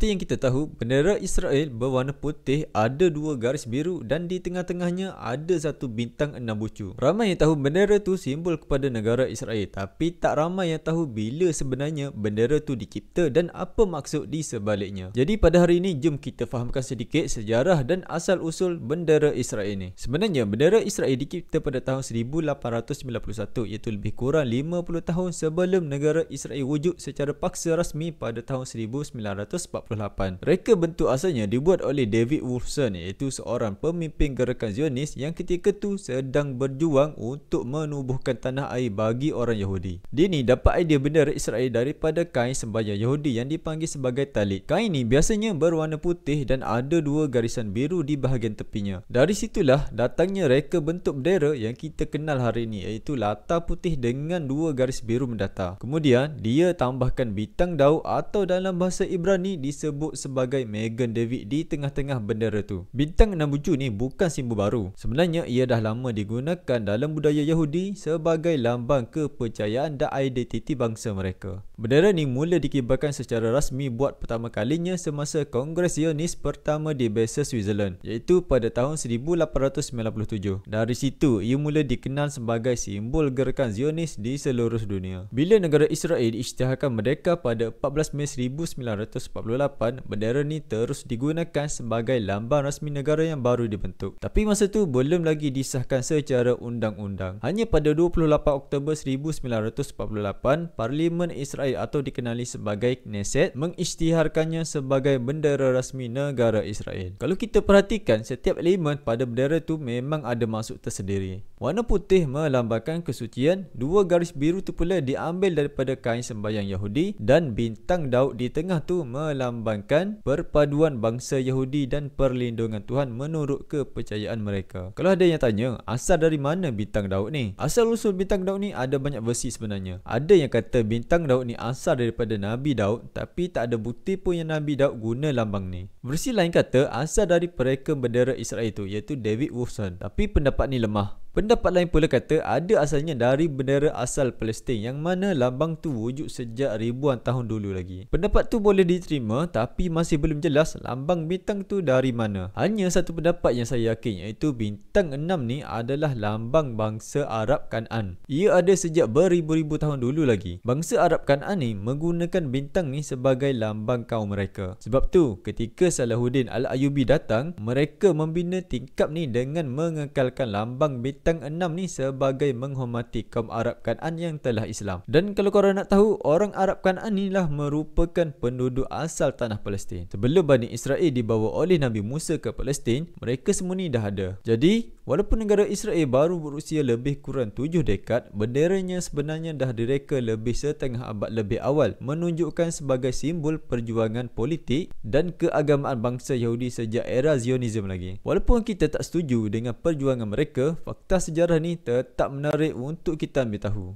Seperti yang kita tahu, bendera Israel berwarna putih, ada dua garis biru dan di tengah-tengahnya ada satu bintang 6 bucu. Ramai yang tahu bendera tu simbol kepada negara Israel, tapi tak ramai yang tahu bila sebenarnya bendera tu dicipta dan apa maksud di sebaliknya. Jadi pada hari ini, jom kita fahamkan sedikit sejarah dan asal-usul bendera Israel ni. Sebenarnya bendera Israel dicipta pada tahun 1891, iaitu lebih kurang 50 tahun sebelum negara Israel wujud secara paksa rasmi pada tahun 1948. Reka bentuk asalnya dibuat oleh David Wolfson, iaitu seorang pemimpin gerakan Zionis yang ketika tu sedang berjuang untuk menubuhkan tanah air bagi orang Yahudi. Dia ni dapat idea bendera Israel daripada kain sembahyang Yahudi yang dipanggil sebagai talit. Kain ni biasanya berwarna putih dan ada dua garisan biru di bahagian tepinya. Dari situlah datangnya reka bentuk bendera yang kita kenal hari ini, iaitu latar putih dengan dua garis biru mendata. Kemudian dia tambahkan bintang Daud atau dalam bahasa Ibrani disebut sebagai Magen David di tengah-tengah bendera tu. Bintang 6 bucu ni bukan simbol baru. Sebenarnya ia dah lama digunakan dalam budaya Yahudi sebagai lambang kepercayaan dan identiti bangsa mereka. Bendera ni mula dikibarkan secara rasmi buat pertama kalinya semasa Kongres Zionis pertama di Basel, Switzerland, iaitu pada tahun 1897. Dari situ ia mula dikenal sebagai simbol gerakan Zionis di seluruh dunia. Bila negara Israel isytiharkan merdeka pada 14 Mei 1948, bendera ni terus digunakan sebagai lambang rasmi negara yang baru dibentuk. Tapi masa tu belum lagi disahkan secara undang-undang. Hanya pada 28 Oktober 1948, Parlimen Israel atau dikenali sebagai Knesset mengisytiharkannya sebagai bendera rasmi negara Israel. Kalau kita perhatikan, setiap elemen pada bendera tu memang ada maksud tersendiri. Warna putih melambangkan kesucian, dua garis biru tu pula diambil daripada kain sembahyang Yahudi, dan bintang Daud di tengah tu melambangkan perpaduan bangsa Yahudi dan perlindungan Tuhan menurut kepercayaan mereka. Kalau ada yang tanya, asal dari mana bintang Daud ni? Asal usul bintang Daud ni ada banyak versi sebenarnya. Ada yang kata bintang Daud ni asal daripada Nabi Daud, tapi tak ada bukti pun yang Nabi Daud guna lambang ni. Versi lain kata asal dari pereka bendera Israel itu, iaitu David Wolfson. Tapi pendapat ni lemah. Pendapat lain pula kata ada asalnya dari bendera asal Palestin yang mana lambang tu wujud sejak ribuan tahun dulu lagi. Pendapat tu boleh diterima, tapi masih belum jelas lambang bintang tu dari mana. Hanya satu pendapat yang saya yakin, iaitu bintang 6 ni adalah lambang bangsa Arab Kan'an. Ia ada sejak beribu-ribu tahun dulu lagi. Bangsa Arab Kan'an ni menggunakan bintang ni sebagai lambang kaum mereka. Sebab tu ketika Salahuddin Al-Ayyubi datang, mereka membina tingkap ni dengan mengekalkan lambang bintang 6 ni sebagai menghormati kaum Arab Kan'an yang telah Islam. Dan kalau korang nak tahu, orang Arab Kan'an ni lah merupakan penduduk asal tanah Palestin. Sebelum Bani Israel dibawa oleh Nabi Musa ke Palestin, mereka semua ni dah ada. Jadi walaupun negara Israel baru berusia lebih kurang 7 dekad, benderanya sebenarnya dah direka lebih setengah abad lebih awal, menunjukkan sebagai simbol perjuangan politik dan keagamaan bangsa Yahudi sejak era Zionism lagi. Walaupun kita tak setuju dengan perjuangan mereka, fakta sejarah ni tetap menarik untuk kita ambil tahu.